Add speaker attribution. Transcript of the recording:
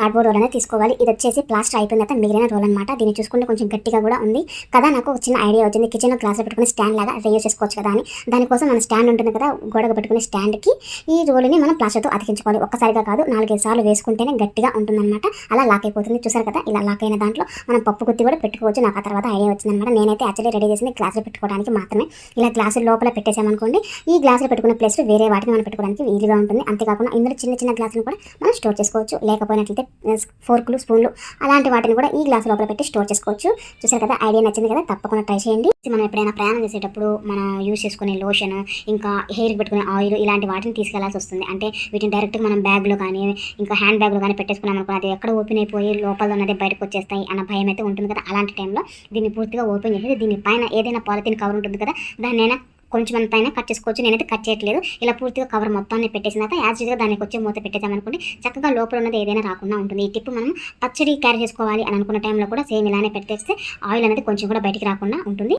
Speaker 1: Cardboard role అనేది తీసుకోవాలి. ఇది వచ్చేసి ప్లాస్టర్ అయిపోయిన తర్వాత మిగిలిన రోల్ అనమాట. దీన్ని చూసుకుంటే కొంచెం గట్టిగా కూడా ఉంది కదా. నాకు ఒక చిన్న ఐడియా వచ్చింది, కిచెన్లో గ్లాస్లో పెట్టుకుని స్టాండ్ లాగా యూజ్ చేసుకోవచ్చు కదా అని. దానికోసం మన స్టాండ్ ఉంటుంది కదా, గోడకు పెట్టుకునే స్టాండ్కి ఈ రోల్ని మనం ప్లాస్టర్తో అతికించుకోవాలి. ఒక్కసారిగా కాదు, 4-5 సార్లు వేసుకుంటేనే గట్టిగా ఉంటుందన్నమాట. అలా లాక్ అయిపోతుంది. చూసారు కదా, ఇలా లాక్ అయిన దాంట్లో మనం పప్పు గుత్తి కూడా పెట్టుకోవచ్చు. నాకు ఆ తర్వాత ఐడియా వచ్చిందనమాట. నేనైతే యాక్చువల్లీ రెడీ చేసింది గ్లాసులో పెట్టుకోవడానికి మాత్రమే. ఇలా గ్లాసు లోపల పెట్టేసామనుకోండి, ఈ గ్లాసులో పెట్టుకున్న ప్లేస్ వేరే వాటిని మనం పెట్టుకోవడానికి ఈజీగా ఉంటుంది. అంతేకాకుండా ఇందులో చిన్న చిన్న గ్లాసులు కూడా మనం స్టోర్ చేసుకోవచ్చు. లేకపోయినట్లయితే ఫోర్కులు, స్పూన్లు అలాంటి వాటిని కూడా ఈ గ్లాసు లోపల పెట్టి స్టోర్ చేసుకోవచ్చు. చూసారు కదా, ఐడియా నచ్చింది కదా, తప్పకుండా ట్రై చేయండి. మనం ఎప్పుడైనా ప్రయాణం చేసేటప్పుడు మనం యూజ్ చేసుకునే లోషన్, ఇంకా హెయిర్కి పెట్టుకునే ఆయిల్, ఇలాంటి వాటిని తీసుకెళ్లాల్సి వస్తుంది. అంటే వీటిని డైరెక్ట్గా మనం బ్యాగ్లో కానీ, ఇంకా హ్యాండ్ బ్యాగ్లో కానీ పెట్టేసుకున్నాం అనుకో, అది ఎక్కడ ఓపెన్ అయిపోయి లోపల ఉన్నది బయటకు వచ్చేస్తాయి అన్న భయం అయితే ఉంటుంది కదా. అలాంటి టైంలో దీన్ని పూర్తిగా ఓపెన్ చేసేది, దీనిపైన ఏదైనా పాలిథిన్ కవర్ ఉంటుంది కదా, దాన్నైనా కొంచెం అంతైనా కట్ చేసుకోవచ్చు. నేనైతే కట్ చేయట్లేదు. ఇలా పూర్తిగా కవర్ మొత్తాన్ని పెట్టేసిన తర్వాత యాజ్ యూజ్గా దానికి వచ్చే మూత పెట్టేసామనుకోండి, చక్కగా లోపల ఉన్నది ఏదైనా రాకుండా ఉంటుంది. ఈ టిప్ మనం పచ్చడి క్యారీ చేసుకోవాలి అని అనుకున్న టైంలో కూడా సేమ్ ఇలానే పెట్టేస్తే ఆయిల్ అనేది కొంచెం కూడా బయటికి రాకుండా ఉంటుంది.